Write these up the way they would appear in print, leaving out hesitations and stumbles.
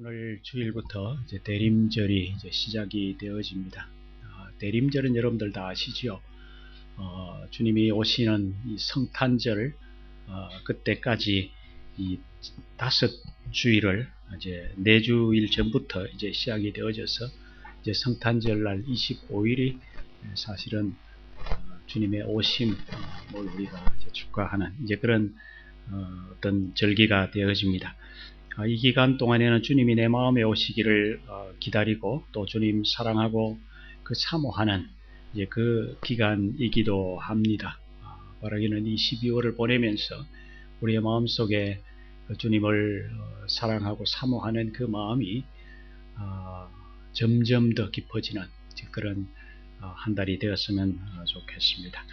오늘 주일부터 이제 대림절이 이제 시작이 되어집니다. 대림절은 여러분들 다 아시지요? 주님이 오시는 이 성탄절 그때까지 이 5주일을 이제 4주일 전부터 이제 시작이 되어져서 이제 성탄절날 25일이 사실은 주님의 오심을 우리가 이제 축하하는 이제 그런 어떤 절기가 되어집니다. 이 기간 동안에는 주님이 내 마음에 오시기를 기다리고 또 주님 사랑하고 그 사모하는 이제 그 기간이기도 합니다. 바라기는 이 12월을 보내면서 우리의 마음속에 주님을 사랑하고 사모하는 그 마음이 점점 더 깊어지는 그런 한 달이 되었으면 좋겠습니다.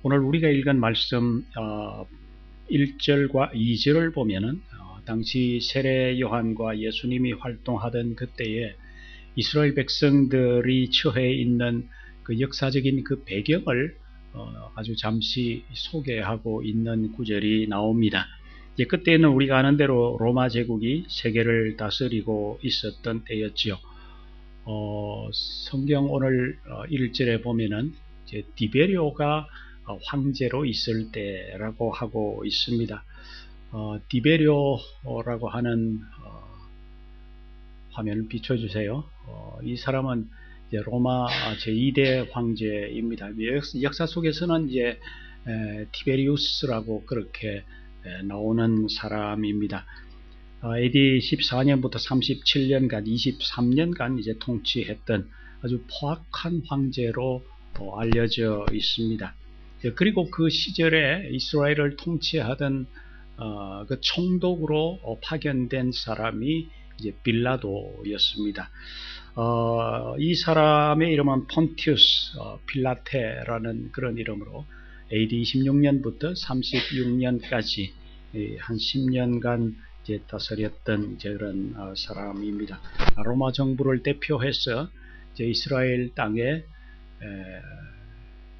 오늘 우리가 읽은 말씀 1절과 2절을 보면은 당시 세례 요한과 예수님이 활동하던 그때에 이스라엘 백성들이 처해 있는 그 역사적인 그 배경을 아주 잠시 소개하고 있는 구절이 나옵니다. 이제 그때는 우리가 아는 대로 로마 제국이 세계를 다스리고 있었던 때였지요. 성경 오늘 1절에 보면은 이제 디베리오가 황제로 있을 때라고 하고 있습니다. 디베리오라고 하는 화면을 비춰주세요. 이 사람은 이제 로마 제2대 황제입니다. 역사 속에서는 이제 티베리우스라고 그렇게 나오는 사람입니다. AD 14년부터 37년간 23년간 이제 통치했던 아주 포악한 황제로 알려져 있습니다. 그리고 그 시절에 이스라엘을 통치하던 그 총독으로 파견된 사람이 이제 빌라도였습니다. 이 사람의 이름은 폰티우스 필라테라는 그런 이름으로 AD 26년부터 36년까지 한 10년간 이제 다스렸던 이제 그런 사람입니다. 로마 정부를 대표해서 이제 이스라엘 땅에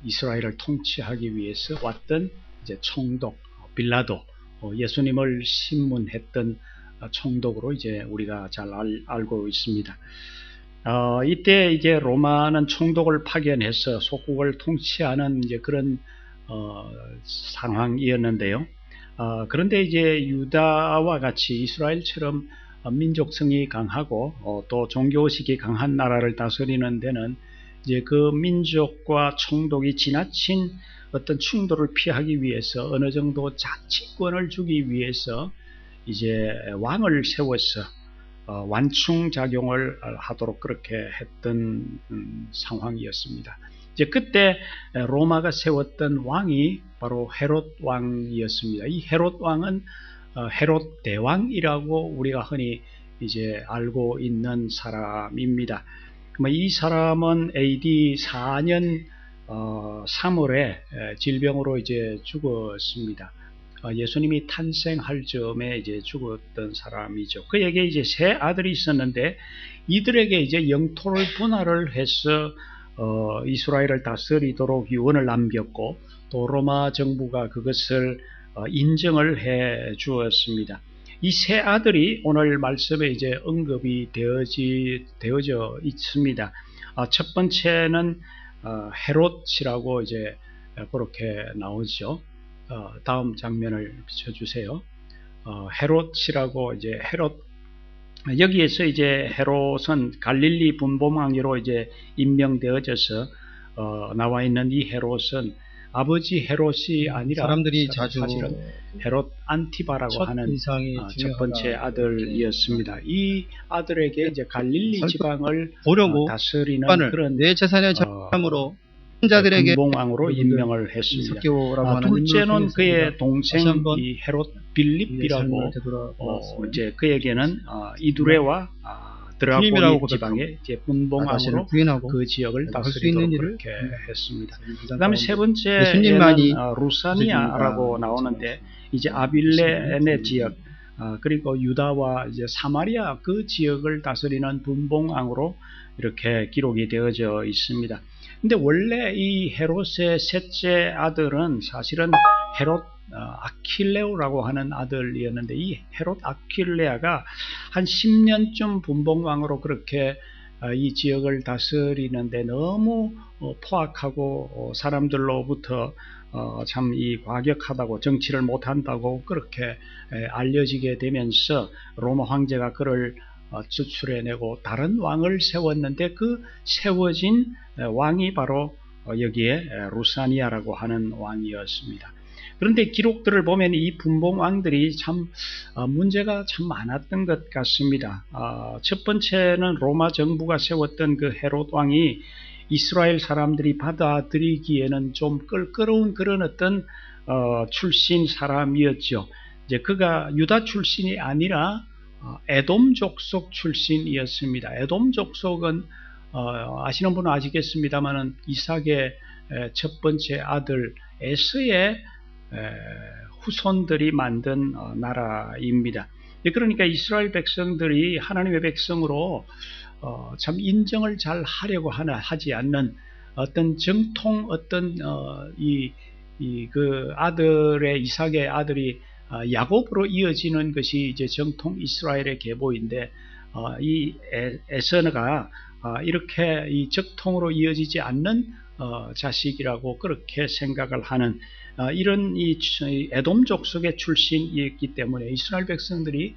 이스라엘을 통치하기 위해서 왔던 이제 총독 빌라도, 예수님을 신문했던 총독으로 이제 우리가 잘 알고 있습니다. 이때 이제 로마는 총독을 파견해서 속국을 통치하는 이제 그런 상황이었는데요. 그런데 이제 유다와 같이 이스라엘처럼 민족성이 강하고 또 종교의식이 강한 나라를 다스리는 데는 이제 그 민족과 총독이 지나친 어떤 충돌을 피하기 위해서 어느 정도 자치권을 주기 위해서 이제 왕을 세워서 완충작용을 하도록 그렇게 했던 상황이었습니다. 이제 그때 로마가 세웠던 왕이 바로 헤롯 왕이었습니다. 이 헤롯 왕은 헤롯 대왕이라고 우리가 흔히 이제 알고 있는 사람입니다. 이 사람은 AD 4년 3월에 질병으로 이제 죽었습니다. 예수님이 탄생할 즈음에 이제 죽었던 사람이죠. 그에게 이제 세 아들이 있었는데 이들에게 이제 영토를 분할을 해서 이스라엘을 다스리도록 유언을 남겼고 또 로마 정부가 그것을 인정을 해 주었습니다. 이 세 아들이 오늘 말씀에 이제 언급이 되어져 있습니다. 첫 번째는 헤롯이라고 이제 그렇게 나오죠. 다음 장면을 비춰주세요. 헤롯이라고 이제 헤롯, 여기에서 이제 헤롯은 갈릴리 분봉왕으로 이제 임명되어져서 나와 있는 이 헤롯은 아버지 헤롯이 아니라 사람들이 자주 사실은 헤롯 안티바라고 하는 첫 번째 아들이었습니다. 이 아들에게 이제 갈릴리 지방을 다스리는 그런 내 재산의 참으로 자들에게 분봉왕으로 임명을 했습니다. 둘째는 그의 동생 이 헤롯 빌립이라고 이제 그에게는 이두레와 드라고니 지방의 이제 분봉왕으로 그 지역을 다스리도록 그렇게 했습니다. 그 다음에 세 번째는 루사니아라고 나오는데 이제 아빌레네 지역 그리고 유다와 이제 사마리아 그 지역을 다스리는 분봉왕으로 이렇게 기록이 되어져 있습니다. 근데 원래 이 헤롯의 셋째 아들은 사실은 헤롯 아킬레오라고 하는 아들이었는데, 이 헤롯 아킬레아가 한 10년쯤 분봉왕으로 그렇게 이 지역을 다스리는데 너무 포악하고 사람들로부터 참 이 과격하다고, 정치를 못한다고 그렇게 알려지게 되면서 로마 황제가 그를 추출해내고 다른 왕을 세웠는데, 그 세워진 왕이 바로 여기에 루사니아라고 하는 왕이었습니다. 그런데 기록들을 보면 이 분봉왕들이 참 문제가 참 많았던 것 같습니다. 첫 번째는 로마 정부가 세웠던 그 헤롯 왕이 이스라엘 사람들이 받아들이기에는 좀 껄끄러운 그런 어떤 출신 사람이었죠. 이제 그가 유다 출신이 아니라 에돔 족속 출신이었습니다. 에돔 족속은 아시는 분은 아시겠습니다만은 이삭의 첫 번째 아들 에서의 후손들이 만든 나라입니다. 그러니까 이스라엘 백성들이 하나님의 백성으로 참 인정을 잘 하려고 하지 않는 어떤 정통, 어떤 그 아들의, 이삭의 아들이 야곱으로 이어지는 것이 이제 정통 이스라엘의 계보인데, 이 에서가 이렇게 이 적통으로 이어지지 않는 자식이라고 그렇게 생각을 하는 이런 이 에돔 족속의 출신이었기 때문에 이스라엘 백성들이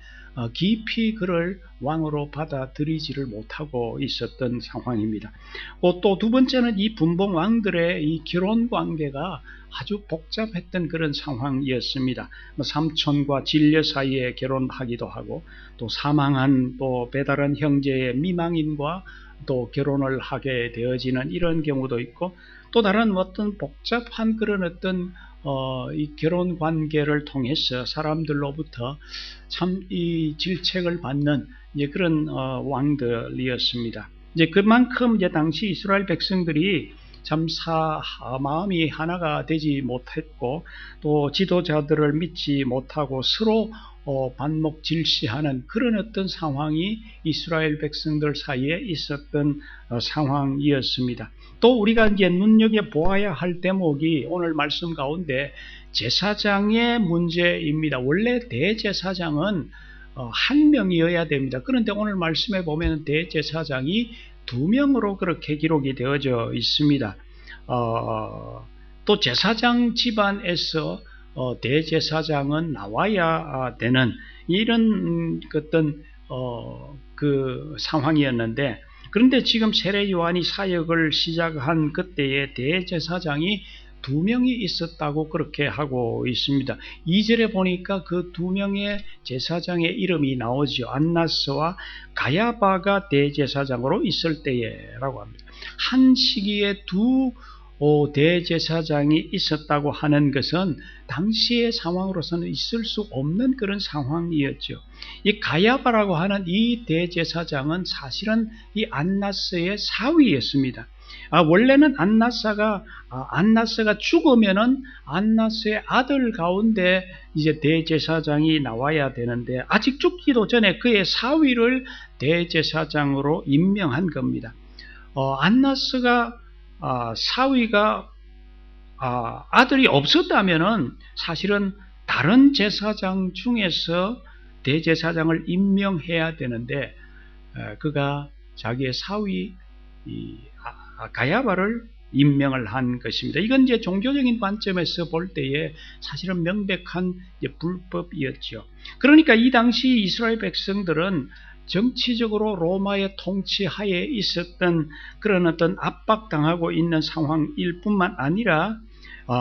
깊이 그를 왕으로 받아들이지를 못하고 있었던 상황입니다. 또 두 번째는 이 분봉 왕들의 이 결혼 관계가 아주 복잡했던 그런 상황이었습니다. 삼촌과 진려 사이에 결혼하기도 하고, 또 사망한 또 배다른 형제의 미망인과 또 결혼을 하게 되어지는 이런 경우도 있고, 또 다른 어떤 복잡한 그런 어떤 이 결혼 관계를 통해서 사람들로부터 참 이 질책을 받는 이제 그런 왕들이었습니다. 이제 그만큼 이제 당시 이스라엘 백성들이 참 마음이 하나가 되지 못했고, 또 지도자들을 믿지 못하고 서로 반목 질시하는 그런 어떤 상황이 이스라엘 백성들 사이에 있었던 상황이었습니다. 또 우리가 이제 눈여겨보아야 할 대목이 오늘 말씀 가운데 제사장의 문제입니다. 원래 대제사장은 한 명이어야 됩니다. 그런데 오늘 말씀에 보면 대제사장이 2명으로 그렇게 기록이 되어져 있습니다. 또 제사장 집안에서 대제사장은 나와야 되는 이런 어떤 그 상황이었는데, 그런데 지금 세례 요한이 사역을 시작한 그때에 대제사장이 2명이 있었다고 그렇게 하고 있습니다. 2절에 보니까 그 2명의 제사장의 이름이 나오죠. 안나스와 가야바가 대제사장으로 있을 때에라고 합니다. 한 시기에 두 대제사장이 있었다고 하는 것은 당시의 상황으로서는 있을 수 없는 그런 상황이었죠. 이 가야바라고 하는 이 대제사장은 사실은 이 안나스의 사위였습니다. 원래는 안나스가 죽으면은 안나스의 아들 가운데 이제 대제사장이 나와야 되는데, 아직 죽기도 전에 그의 사위를 대제사장으로 임명한 겁니다. 안나스가 사위가 아들이 없었다면은 사실은 다른 제사장 중에서 대제사장을 임명해야 되는데, 그가 자기의 사위 가야바를 임명을 한 것입니다. 이건 이제 종교적인 관점에서 볼 때에 사실은 명백한 불법이었죠. 그러니까 이 당시 이스라엘 백성들은 정치적으로 로마의 통치하에 있었던 그런 어떤 압박당하고 있는 상황일 뿐만 아니라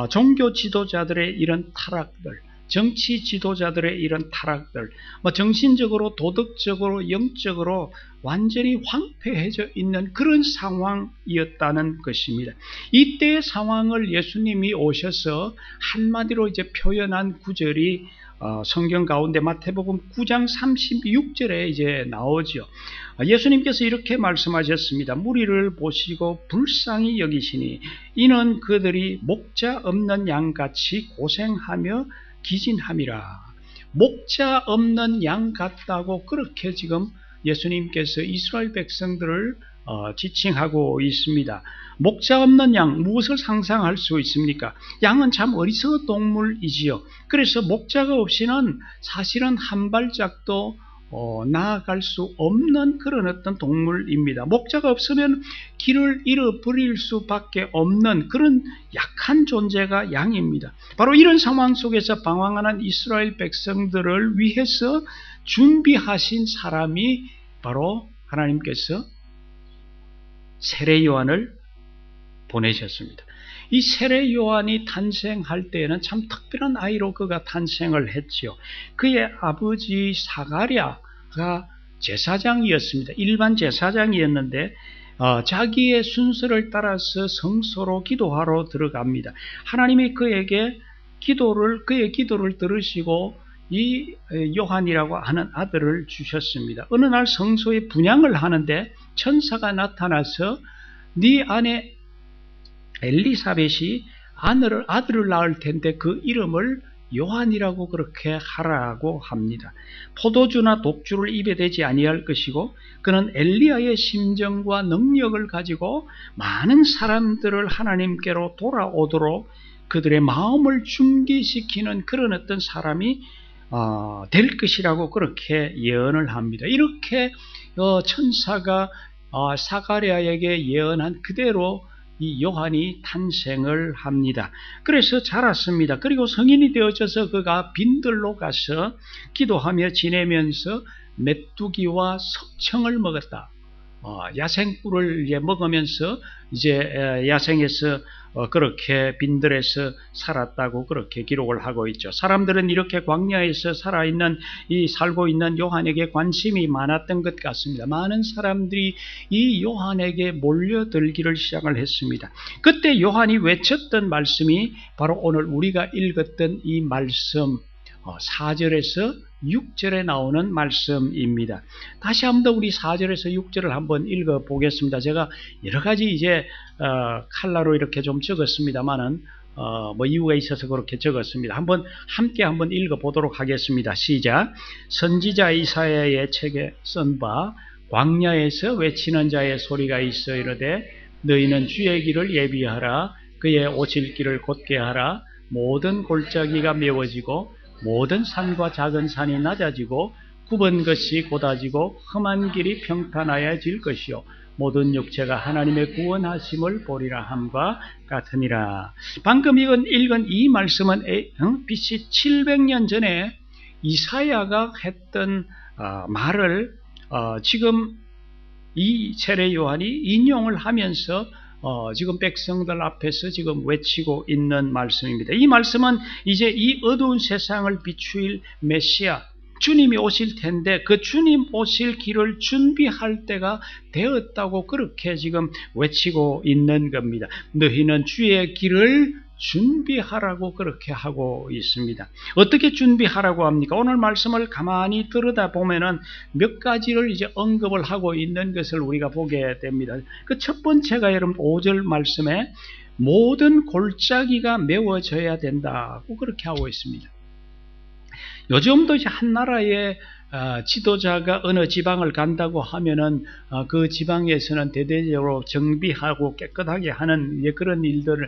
종교 지도자들의 이런 타락들, 정치 지도자들의 이런 타락들, 정신적으로, 도덕적으로, 영적으로 완전히 황폐해져 있는 그런 상황이었다는 것입니다. 이때의 상황을 예수님이 오셔서 한마디로 이제 표현한 구절이 성경 가운데 마태복음 9장 36절에 이제 나오죠. 예수님께서 이렇게 말씀하셨습니다. 무리를 보시고 불쌍히 여기시니 이는 그들이 목자 없는 양같이 고생하며 기진함이라. 목자 없는 양 같다고 그렇게 지금 예수님께서 이스라엘 백성들을 지칭하고 있습니다. 목자 없는 양, 무엇을 상상할 수 있습니까? 양은 참 어리석은 동물이지요. 그래서 목자가 없이는 사실은 한 발짝도 나아갈 수 없는 그런 어떤 동물입니다. 목자가 없으면 길을 잃어버릴 수밖에 없는 그런 약한 존재가 양입니다. 바로 이런 상황 속에서 방황하는 이스라엘 백성들을 위해서 준비하신 사람이 바로 하나님께서 세례 요한을 보내셨습니다. 이 세례 요한이 탄생할 때에는 참 특별한 아이로 그가 탄생을 했지요. 그의 아버지 사가랴가 제사장이었습니다. 일반 제사장이었는데 자기의 순서를 따라서 성소로 기도하러 들어갑니다. 하나님이 그의 기도를 들으시고 이 요한이라고 하는 아들을 주셨습니다. 어느 날 성소에 분향을 하는데 천사가 나타나서 네 아내 엘리사벳이 아들을 낳을 텐데 그 이름을 요한이라고 그렇게 하라고 합니다. 포도주나 독주를 입에 대지 아니할 것이고 그는 엘리야의 심정과 능력을 가지고 많은 사람들을 하나님께로 돌아오도록 그들의 마음을 준비시키는 그런 어떤 사람이 될 것이라고 그렇게 예언을 합니다. 이렇게 천사가 사가랴에게 예언한 그대로 이 요한이 탄생을 합니다. 그래서 자랐습니다. 그리고 성인이 되어져서 그가 빈들로 가서 기도하며 지내면서 메뚜기와 석청을 먹었다. 야생꿀을 먹으면서 이제 야생에서 그렇게 빈들에서 살았다고 그렇게 기록을 하고 있죠. 사람들은 이렇게 광야에서 살고 있는 요한에게 관심이 많았던 것 같습니다. 많은 사람들이 이 요한에게 몰려들기를 시작을 했습니다. 그때 요한이 외쳤던 말씀이 바로 오늘 우리가 읽었던 이 말씀 4절에서 6절에 나오는 말씀입니다. 다시 한번 더 우리 4절에서 6절을 한번 읽어보겠습니다. 제가 여러 가지 이제 칼라로 이렇게 좀 적었습니다만은 이유가 있어서 그렇게 적었습니다. 함께 한번 읽어보도록 하겠습니다. 시작. 선지자 이사야의 책에 쓴 바 광야에서 외치는 자의 소리가 있어 이르되 너희는 주의 길을 예비하라. 그의 오실 길을 곧게 하라. 모든 골짜기가 메워지고 모든 산과 작은 산이 낮아지고 굽은 것이 곧아지고 험한 길이 평탄하여질 것이요 모든 육체가 하나님의 구원하심을 보리라 함과 같으니라. 방금 읽은 이 말씀은 BC 700년 전에 이사야가 했던 말을 지금 이 세례 요한이 인용을 하면서 지금 백성들 앞에서 지금 외치고 있는 말씀입니다. 이 말씀은 이제 이 어두운 세상을 비추일 메시아 주님이 오실 텐데 그 주님 오실 길을 준비할 때가 되었다고 그렇게 지금 외치고 있는 겁니다. 너희는 주의 길을 준비하라고 그렇게 하고 있습니다. 어떻게 준비하라고 합니까? 오늘 말씀을 가만히 들여다보면은 몇 가지를 이제 언급을 하고 있는 것을 우리가 보게 됩니다. 그 첫 번째가 여러분 5절 말씀에 모든 골짜기가 메워져야 된다고 그렇게 하고 있습니다. 요즘도 이제 한 나라의 지도자가 어느 지방을 간다고 하면은 그 지방에서는 대대적으로 정비하고 깨끗하게 하는 그런 일들이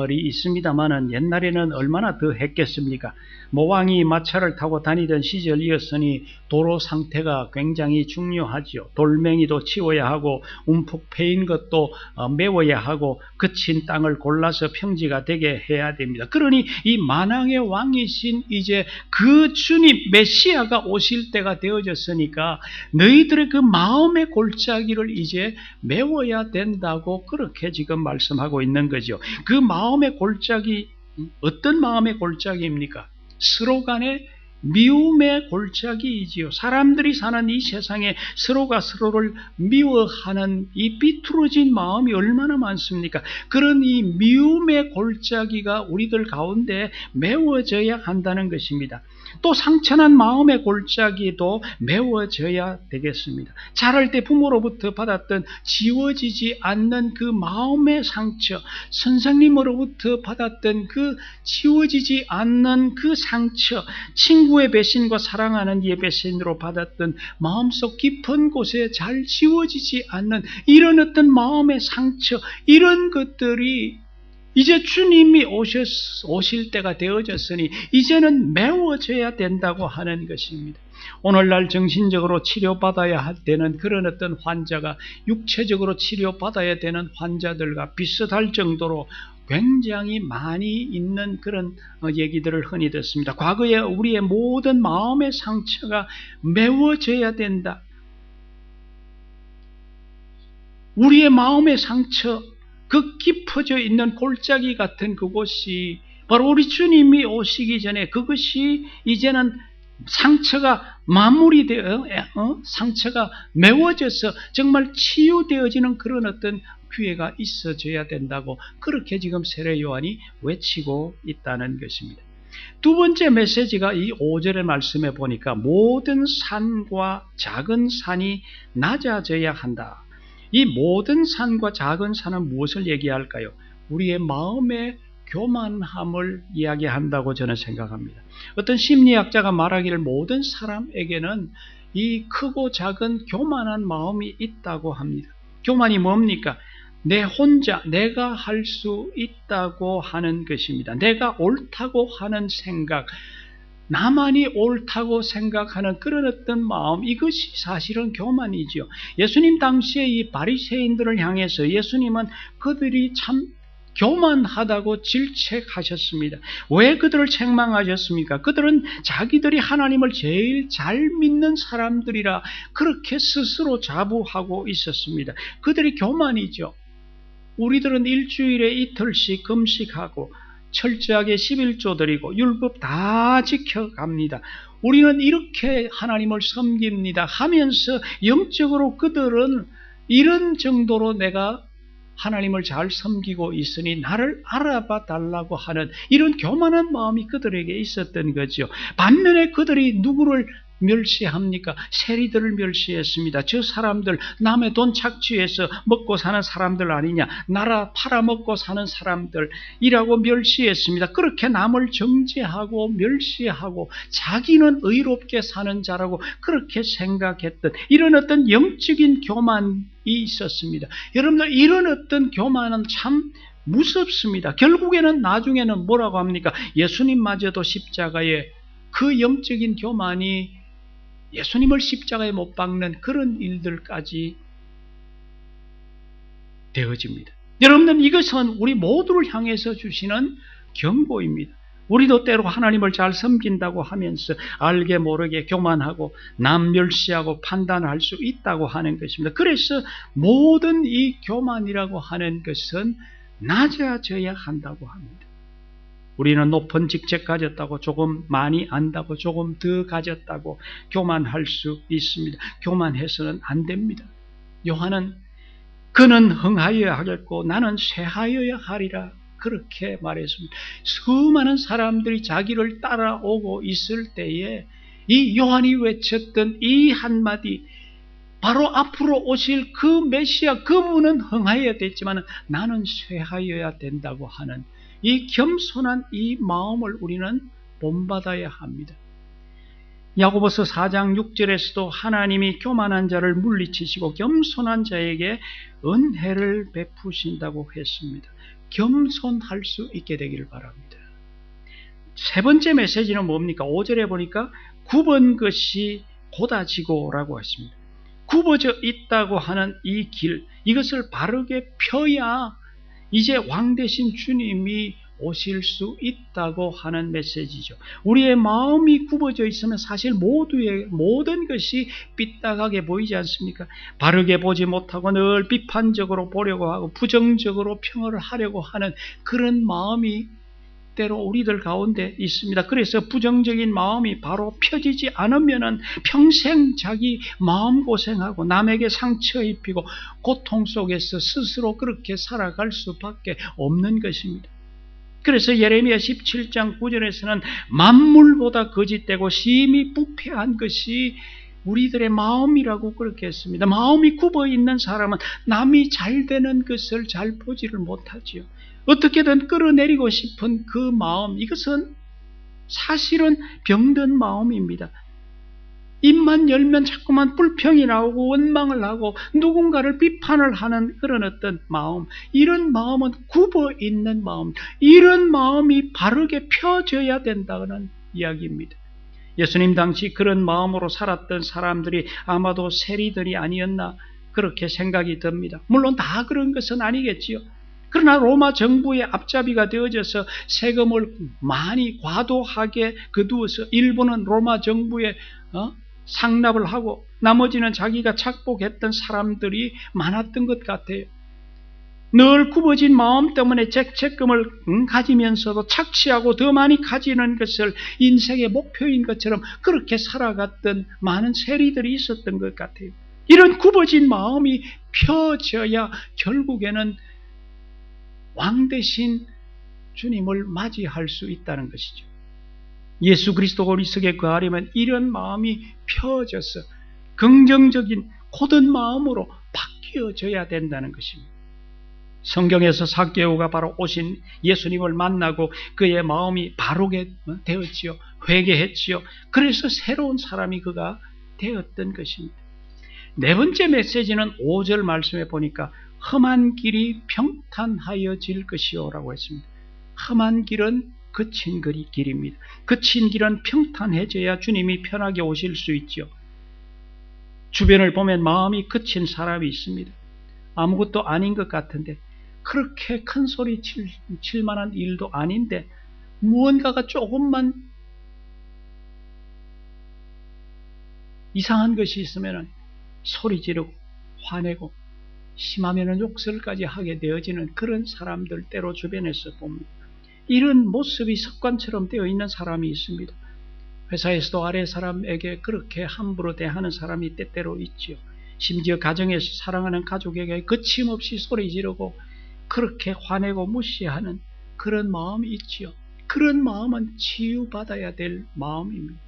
있습니다만은 옛날에는 얼마나 더 했겠습니까? 모왕이 마차를 타고 다니던 시절이었으니 도로 상태가 굉장히 중요하지요. 돌멩이도 치워야 하고 움푹 패인 것도 메워야 하고 거친 땅을 골라서 평지가 되게 해야 됩니다. 그러니 이 만왕의 왕이신 이제 그 주님 메시아가 오실 때가 되어졌으니까 너희들의 그 마음의 골짜기를 이제 메워야 된다고 그렇게 지금 말씀하고 있는 거죠. 그 마음의 골짜기 어떤 마음의 골짜기입니까? 서로 간의 미움의 골짜기이지요. 사람들이 사는 이 세상에 서로가 서로를 미워하는 이 비뚤어진 마음이 얼마나 많습니까? 그런 이 미움의 골짜기가 우리들 가운데 메워져야 한다는 것입니다. 또 상처난 마음의 골짜기도 메워져야 되겠습니다. 자랄 때 부모로부터 받았던 지워지지 않는 그 마음의 상처, 선생님으로부터 받았던 그 지워지지 않는 그 상처, 친구의 배신과 사랑하는 이의 배신으로 받았던 마음속 깊은 곳에 잘 지워지지 않는 이런 어떤 마음의 상처, 이런 것들이 이제 주님이 오실 때가 되어졌으니 이제는 메워져야 된다고 하는 것입니다. 오늘날 정신적으로 치료받아야 할 때는 그런 어떤 환자가 육체적으로 치료받아야 되는 환자들과 비슷할 정도로 굉장히 많이 있는 그런 얘기들을 흔히 듣습니다. 과거에 우리의 모든 마음의 상처가 메워져야 된다. 우리의 마음의 상처, 그 깊어져 있는 골짜기 같은 그곳이 바로 우리 주님이 오시기 전에 그것이 이제는 상처가 마무리되어 상처가 메워져서 정말 치유되어지는 그런 어떤 기회가 있어져야 된다고 그렇게 지금 세례 요한이 외치고 있다는 것입니다. 두 번째 메시지가 이 5절의 말씀에 보니까 모든 산과 작은 산이 낮아져야 한다. 이 모든 산과 작은 산은 무엇을 얘기할까요? 우리의 마음의 교만함을 이야기한다고 저는 생각합니다. 어떤 심리학자가 말하기를 모든 사람에게는 이 크고 작은 교만한 마음이 있다고 합니다. 교만이 뭡니까? 내 혼자 내가 할 수 있다고 하는 것입니다. 내가 옳다고 하는 생각, 나만이 옳다고 생각하는 그런 어떤 마음, 이것이 사실은 교만이죠. 예수님 당시에 이 바리새인들을 향해서 예수님은 그들이 참 교만하다고 질책하셨습니다. 왜 그들을 책망하셨습니까? 그들은 자기들이 하나님을 제일 잘 믿는 사람들이라 그렇게 스스로 자부하고 있었습니다. 그들이 교만이죠. 우리들은 일주일에 이틀씩 금식하고 철저하게 11조 드리고 율법 다 지켜갑니다. 우리는 이렇게 하나님을 섬깁니다 하면서 영적으로 그들은 이런 정도로 내가 하나님을 잘 섬기고 있으니 나를 알아봐 달라고 하는 이런 교만한 마음이 그들에게 있었던 거죠. 반면에 그들이 누구를 멸시합니까? 세리들을 멸시했습니다. 저 사람들 남의 돈 착취해서 먹고 사는 사람들 아니냐, 나라 팔아먹고 사는 사람들이라고 멸시했습니다. 그렇게 남을 정죄하고 멸시하고 자기는 의롭게 사는 자라고 그렇게 생각했던 이런 어떤 영적인 교만이 있었습니다. 여러분들, 이런 어떤 교만은 참 무섭습니다. 결국에는 나중에는 뭐라고 합니까? 예수님마저도 십자가에 그 영적인 교만이 예수님을 십자가에 못 박는 그런 일들까지 되어집니다. 여러분들, 이것은 우리 모두를 향해서 주시는 경고입니다. 우리도 때로 하나님을 잘 섬긴다고 하면서 알게 모르게 교만하고 남 멸시하고 판단할 수 있다고 하는 것입니다. 그래서 모든 이 교만이라고 하는 것은 낮아져야 한다고 합니다. 우리는 높은 직책 가졌다고, 조금 많이 안다고, 조금 더 가졌다고 교만할 수 있습니다. 교만해서는 안 됩니다. 요한은 그는 흥하여야 하겠고 나는 쇠하여야 하리라 그렇게 말했습니다. 수많은 사람들이 자기를 따라오고 있을 때에 이 요한이 외쳤던 이 한마디, 바로 앞으로 오실 그 메시아, 그분은 흥하여야 됐지만 나는 쇠하여야 된다고 하는 이 겸손한 이 마음을 우리는 본받아야 합니다. 야고보서 4장 6절에서도 하나님이 교만한 자를 물리치시고 겸손한 자에게 은혜를 베푸신다고 했습니다. 겸손할 수 있게 되기를 바랍니다. 세 번째 메시지는 뭡니까? 5절에 보니까 굽은 것이 곧아지고라고 했습니다. 굽어져 있다고 하는 이 길, 이것을 바르게 펴야 이제 왕 되신 주님이 오실 수 있다고 하는 메시지죠. 우리의 마음이 굽어져 있으면 사실 모든 것이 삐딱하게 보이지 않습니까? 바르게 보지 못하고 늘 비판적으로 보려고 하고 부정적으로 평을 하려고 하는 그런 마음이 때로 우리들 가운데 있습니다. 그래서 부정적인 마음이 바로 펴지지 않으면 평생 자기 마음고생하고 남에게 상처 입히고 고통 속에서 스스로 그렇게 살아갈 수밖에 없는 것입니다. 그래서 예레미야 17장 9절에서는 만물보다 거짓되고 심히 부패한 것이 우리들의 마음이라고 그렇게 했습니다. 마음이 굽어 있는 사람은 남이 잘 되는 것을 잘 보지를 못하지요. 어떻게든 끌어내리고 싶은 그 마음, 이것은 사실은 병든 마음입니다. 입만 열면 자꾸만 불평이 나오고 원망을 하고 누군가를 비판을 하는 그런 어떤 마음, 이런 마음은 굽어 있는 마음, 이런 마음이 바르게 펴져야 된다는 이야기입니다. 예수님 당시 그런 마음으로 살았던 사람들이 아마도 세리들이 아니었나 그렇게 생각이 듭니다. 물론 다 그런 것은 아니겠지요. 그러나 로마 정부의 앞잡이가 되어져서 세금을 많이 과도하게 거두어서 일부는 로마 정부에 상납을 하고 나머지는 자기가 착복했던 사람들이 많았던 것 같아요. 늘 굽어진 마음 때문에 죄책감을 가지면서도 착취하고 더 많이 가지는 것을 인생의 목표인 것처럼 그렇게 살아갔던 많은 세리들이 있었던 것 같아요. 이런 굽어진 마음이 펴져야 결국에는 왕 대신 주님을 맞이할 수 있다는 것이죠. 예수 그리스도가 우리 속에 거하려면 이런 마음이 펴져서 긍정적인 고든 마음으로 바뀌어져야 된다는 것입니다. 성경에서 삭개오가 바로 오신 예수님을 만나고 그의 마음이 바르게 되었지요. 회개했지요. 그래서 새로운 사람이 그가 되었던 것입니다. 네 번째 메시지는 5절 말씀에 보니까 험한 길이 평탄하여질 것이요 라고 했습니다. 험한 길은 거친 길입니다. 거친 길은 평탄해져야 주님이 편하게 오실 수 있죠. 주변을 보면 마음이 거친 사람이 있습니다. 아무것도 아닌 것 같은데 그렇게 큰 소리 칠 만한 일도 아닌데 무언가가 조금만 이상한 것이 있으면 소리 지르고 화내고 심하면 욕설까지 하게 되어지는 그런 사람들 때로 주변에서 봅니다. 이런 모습이 습관처럼 되어 있는 사람이 있습니다. 회사에서도 아래 사람에게 그렇게 함부로 대하는 사람이 때때로 있지요. 심지어 가정에서 사랑하는 가족에게 거침없이 소리 지르고 그렇게 화내고 무시하는 그런 마음이 있지요. 그런 마음은 치유받아야 될 마음입니다.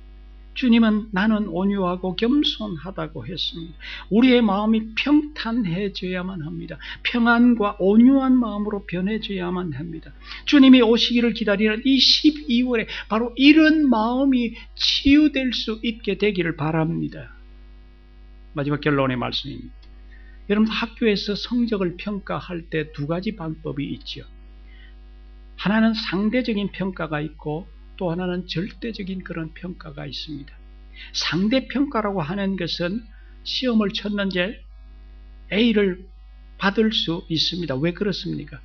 주님은 나는 온유하고 겸손하다고 했습니다. 우리의 마음이 평탄해져야만 합니다. 평안과 온유한 마음으로 변해져야만 합니다. 주님이 오시기를 기다리는 이 12월에 바로 이런 마음이 치유될 수 있게 되기를 바랍니다. 마지막 결론의 말씀입니다. 여러분, 학교에서 성적을 평가할 때 두 가지 방법이 있죠. 하나는 상대적인 평가가 있고 또 하나는 절대적인 그런 평가가 있습니다. 상대평가라고 하는 것은 시험을 쳤는데 A를 받을 수 있습니다. 왜 그렇습니까?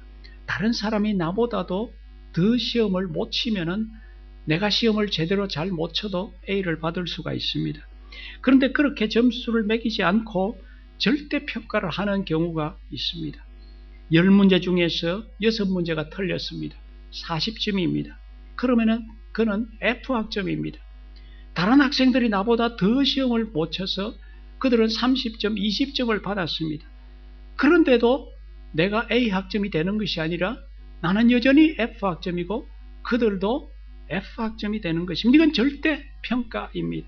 다른 사람이 나보다도 더 시험을 못 치면은 내가 시험을 제대로 잘 못 쳐도 A를 받을 수가 있습니다. 그런데 그렇게 점수를 매기지 않고 절대평가를 하는 경우가 있습니다. 10문제 중에서 6문제가 틀렸습니다. 40점입니다. 그러면은 그는 F학점입니다. 다른 학생들이 나보다 더 시험을 못 쳐서 그들은 30점, 20점을 받았습니다. 그런데도 내가 A학점이 되는 것이 아니라 나는 여전히 F학점이고 그들도 F학점이 되는 것입니다. 이건 절대평가입니다.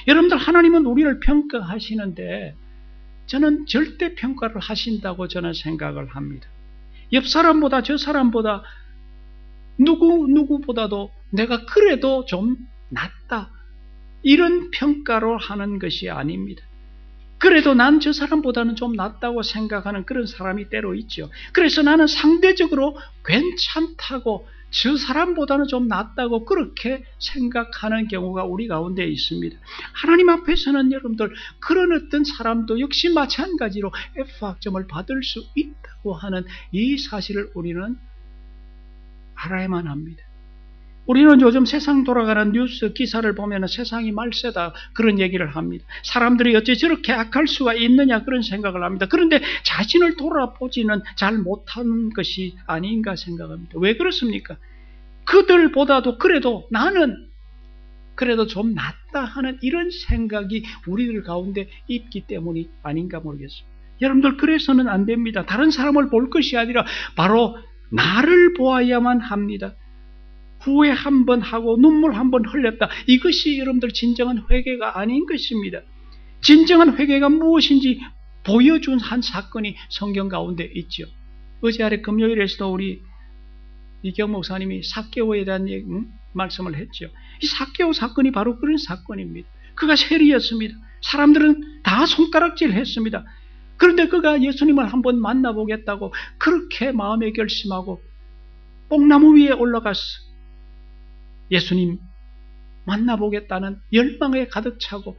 여러분들, 하나님은 우리를 평가하시는데 저는 절대평가를 하신다고 저는 생각을 합니다. 옆 사람보다 저 사람보다 누구보다도 내가 그래도 좀 낫다, 이런 평가로 하는 것이 아닙니다. 그래도 난 저 사람보다는 좀 낫다고 생각하는 그런 사람이 때로 있죠. 그래서 나는 상대적으로 괜찮다고 저 사람보다는 좀 낫다고 그렇게 생각하는 경우가 우리 가운데 있습니다. 하나님 앞에서는 여러분들 그런 어떤 사람도 역시 마찬가지로 F학점을 받을 수 있다고 하는 이 사실을 우리는 알아야만 합니다. 우리는 요즘 세상 돌아가는 뉴스 기사를 보면 세상이 말세다 그런 얘기를 합니다. 사람들이 어째 저렇게 악할 수가 있느냐 그런 생각을 합니다. 그런데 자신을 돌아보지는 잘 못하는 것이 아닌가 생각합니다. 왜 그렇습니까? 그들보다도 그래도 나는 그래도 좀 낫다 하는 이런 생각이 우리들 가운데 있기 때문이 아닌가 모르겠습니다. 여러분들, 그래서는 안 됩니다. 다른 사람을 볼 것이 아니라 바로 나를 보아야만 합니다. 후회 한 번 하고 눈물 한 번 흘렸다. 이것이 여러분들 진정한 회개가 아닌 것입니다. 진정한 회개가 무엇인지 보여준 한 사건이 성경 가운데 있죠. 어제 아래 금요일에서도 우리 이경 목사님이 삭개오에 대한 말씀을 했죠. 이 삭개오 사건이 바로 그런 사건입니다. 그가 세리였습니다. 사람들은 다 손가락질 했습니다. 그런데 그가 예수님을 한번 만나보겠다고 그렇게 마음에 결심하고 뽕나무 위에 올라가서 예수님 만나보겠다는 열망에 가득 차고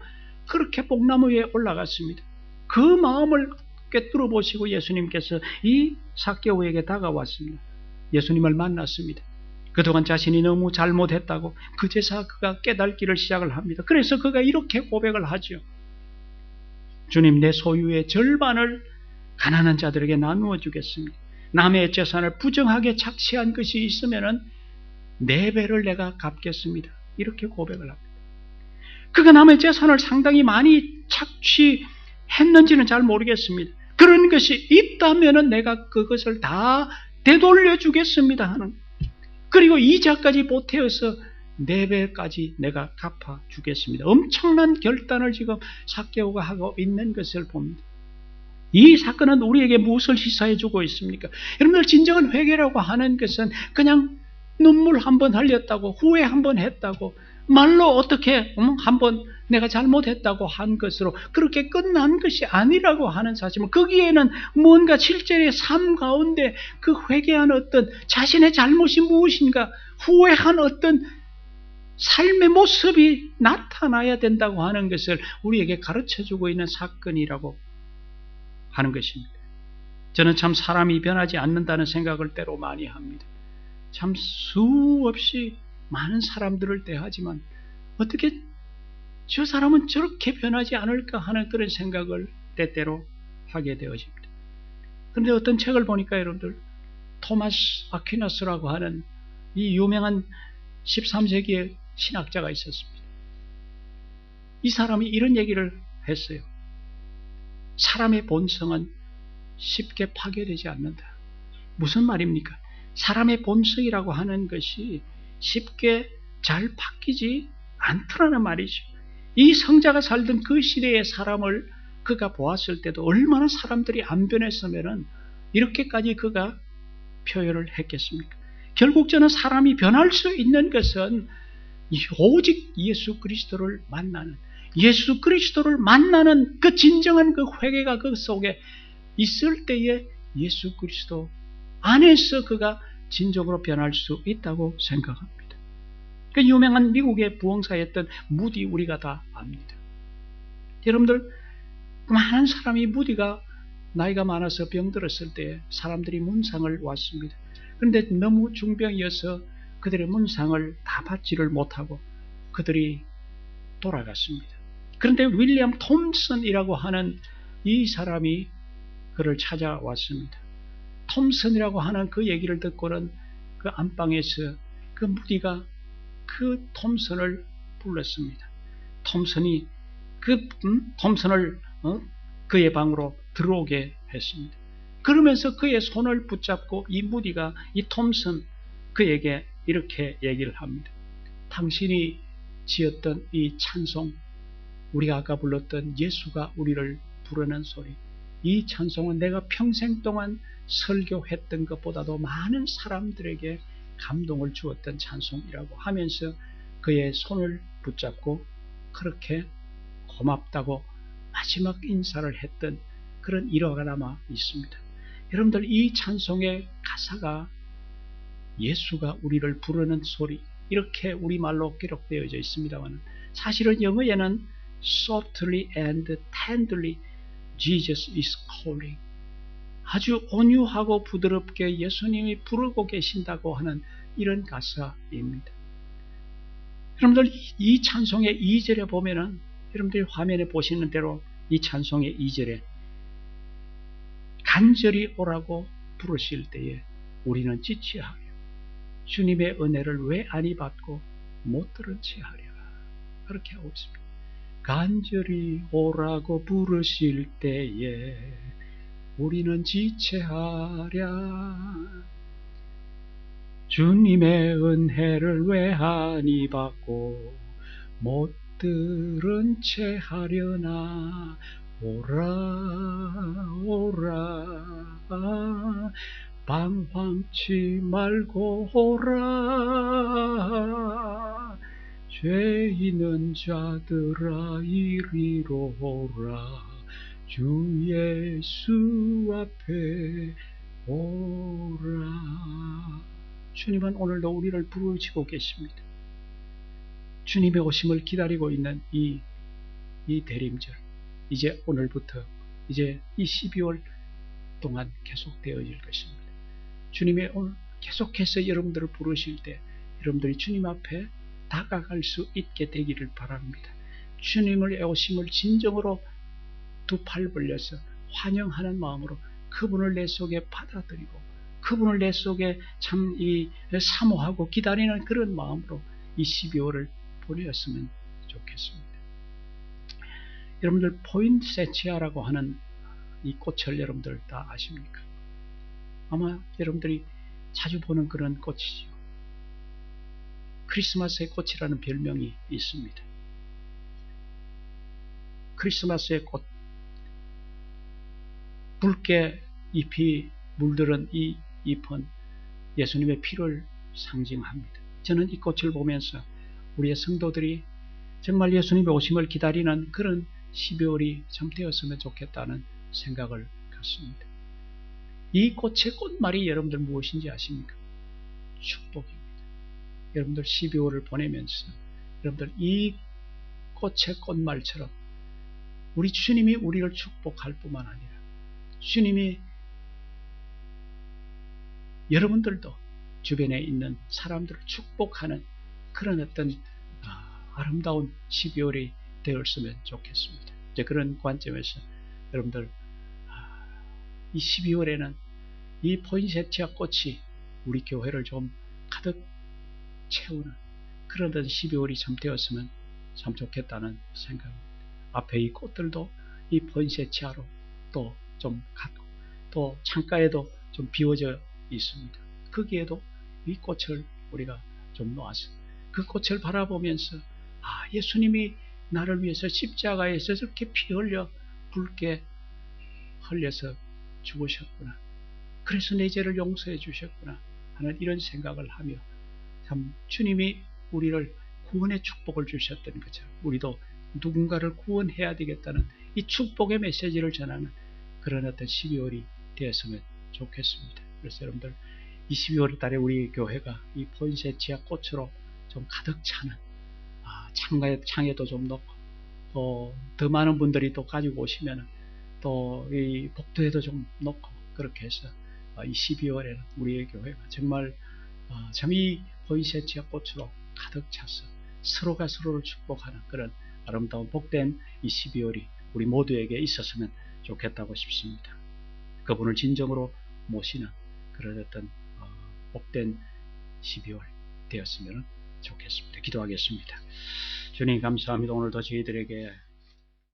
그렇게 뽕나무 위에 올라갔습니다. 그 마음을 꿰뚫어 보시고 예수님께서 이 삭개오에게 다가왔습니다. 예수님을 만났습니다. 그동안 자신이 너무 잘못했다고 그제서 그가 깨닫기를 시작을 합니다. 그래서 그가 이렇게 고백을 하죠. 주님, 내 소유의 절반을 가난한 자들에게 나누어 주겠습니다. 남의 재산을 부정하게 착취한 것이 있으면 4배를 내가 갚겠습니다. 이렇게 고백을 합니다. 그가 남의 재산을 상당히 많이 착취했는지는 잘 모르겠습니다. 그런 것이 있다면 내가 그것을 다 되돌려 주겠습니다 하는, 그리고 이자까지 보태어서 4배까지 내가 갚아 주겠습니다. 엄청난 결단을 지금 삭개오가 하고 있는 것을 봅니다. 이 사건은 우리에게 무엇을 시사해 주고 있습니까? 여러분들, 진정한 회개라고 하는 것은 그냥 눈물 한번 흘렸다고, 후회 한번 했다고, 말로 어떻게 한번 내가 잘못했다고 한 것으로 그렇게 끝난 것이 아니라고 하는 사실은, 거기에는 뭔가 실제의 삶 가운데 그 회개한 어떤 자신의 잘못이 무엇인가 후회한 어떤 삶의 모습이 나타나야 된다고 하는 것을 우리에게 가르쳐주고 있는 사건이라고 하는 것입니다. 저는 참 사람이 변하지 않는다는 생각을 때로 많이 합니다. 참 수없이 많은 사람들을 대하지만 어떻게 저 사람은 저렇게 변하지 않을까 하는 그런 생각을 때때로 하게 되어집니다. 그런데 어떤 책을 보니까 여러분들, 토마스 아퀴나스라고 하는 이 유명한 13세기의 신학자가 있었습니다. 이 사람이 이런 얘기를 했어요. 사람의 본성은 쉽게 파괴되지 않는다. 무슨 말입니까? 사람의 본성이라고 하는 것이 쉽게 잘 바뀌지 않더라는 말이죠. 이 성자가 살던 그 시대의 사람을 그가 보았을 때도 얼마나 사람들이 안 변했으면 이렇게까지 그가 표현을 했겠습니까? 결국 저는 사람이 변할 수 있는 것은 오직 예수 그리스도를 만나는, 예수 그리스도를 만나는 그 진정한 그 회개가 그 속에 있을 때에 예수 그리스도 안에서 그가 진정으로 변할 수 있다고 생각합니다. 그 유명한 미국의 부흥사였던 무디, 우리가 다 압니다. 여러분들, 많은 사람이, 무디가 나이가 많아서 병들었을 때 사람들이 문상을 왔습니다. 그런데 너무 중병이어서 그들의 문상을 다 받지를 못하고 그들이 돌아갔습니다. 그런데 윌리엄 톰슨이라고 하는 이 사람이 그를 찾아왔습니다. 톰슨이라고 하는 그 얘기를 듣고는 그 안방에서 그 무디가 그 톰슨을 불렀습니다. 톰슨이 톰슨을 그의 방으로 들어오게 했습니다. 그러면서 그의 손을 붙잡고 이 무디가 이 톰슨 그에게 이렇게 얘기를 합니다. 당신이 지었던 이 찬송, 우리가 아까 불렀던 예수가 우리를 부르는 소리, 이 찬송은 내가 평생 동안 설교했던 것보다도 많은 사람들에게 감동을 주었던 찬송이라고 하면서 그의 손을 붙잡고 그렇게 고맙다고 마지막 인사를 했던 그런 일화가 남아 있습니다. 여러분들, 이 찬송의 가사가 예수가 우리를 부르는 소리, 이렇게 우리말로 기록되어져 있습니다만 사실은 영어에는 softly and tenderly Jesus is calling, 아주 온유하고 부드럽게 예수님이 부르고 계신다고 하는 이런 가사입니다. 여러분들, 이 찬송의 2절에 보면은, 여러분들이 화면에 보시는 대로 이 찬송의 2절에 간절히 오라고 부르실 때에 우리는 지체하여 주님의 은혜를 왜 아니 받고 못 들은 채 하랴, 그렇게 하고 있습니다. 간절히 오라고 부르실 때에 우리는 지체하랴, 주님의 은혜를 외하니 받고 못 들은 채 하려나 오라 오라 방황치 말고 오라 죄 있는 자들아 이리로 오라 주 예수 앞에 오라. 주님은 오늘도 우리를 부르시고 계십니다. 주님의 오심을 기다리고 있는 이 대림절, 이제 오늘부터 이제 이 12월 동안 계속되어질 것입니다. 주님이 오늘 계속해서 여러분들을 부르실 때 여러분들이 주님 앞에 다가갈 수 있게 되기를 바랍니다. 주님의 오심을 진정으로 두 팔 벌려서 환영하는 마음으로 그분을 내 속에 받아들이고 그분을 내 속에 참 사모하고 기다리는 그런 마음으로 이 12월을 보내었으면 좋겠습니다. 여러분들 포인세치아라고 하는 이 꽃을 여러분들 다 아십니까? 아마 여러분들이 자주 보는 그런 꽃이죠. 크리스마스의 꽃이라는 별명이 있습니다. 크리스마스의 꽃, 붉게 잎이 물들은 이 잎은 예수님의 피를 상징합니다. 저는 이 꽃을 보면서 우리의 성도들이 정말 예수님의 오심을 기다리는 그런 12월이 참 되었으면 좋겠다는 생각을 갖습니다. 이 꽃의 꽃말이 여러분들 무엇인지 아십니까? 축복입니다. 여러분들 12월을 보내면서 여러분들 이 꽃의 꽃말처럼 우리 주님이 우리를 축복할 뿐만 아니라 주님이 여러분들도 주변에 있는 사람들을 축복하는 그런 어떤 아름다운 12월이 되었으면 좋겠습니다. 이제 그런 관점에서 여러분들 이 12월에는 이 포인세티아 꽃이 우리 교회를 좀 가득 채우는 그런 12월이 참 되었으면 참 좋겠다는 생각입니다. 앞에 이 꽃들도 이 포인세티아로 또 좀 갖고 또 창가에도 좀 비워져 있습니다. 거기에도 이 꽃을 우리가 좀 놓아서 그 꽃을 바라보면서 예수님이 나를 위해서 십자가에서 저렇게 피 흘려 붉게 흘려서 죽으셨구나. 그래서 내 죄를 용서해 주셨구나 하는 이런 생각을 하며 참 주님이 우리를 구원의 축복을 주셨던 것처럼 우리도 누군가를 구원해야 되겠다는 이 축복의 메시지를 전하는 그런 어떤 12월이 되었으면 좋겠습니다. 그래서 여러분들 이 12월 달에 우리 교회가 이 포인세티아 꽃으로 좀 가득 차는 창에도 좀 넣고 또 더 많은 분들이 또 가지고 오시면 또 이 복도에도 좀 넣고 그렇게 해서 이 12월에는 우리의 교회가 정말 참 이 포인세티아 꽃으로 가득 차서 서로가 서로를 축복하는 그런 아름다운 복된 이 12월이 우리 모두에게 있었으면 좋겠다고 싶습니다. 그분을 진정으로 모시는 그런 어떤 복된 12월 되었으면 좋겠습니다. 기도하겠습니다. 주님 감사합니다. 오늘도 저희들에게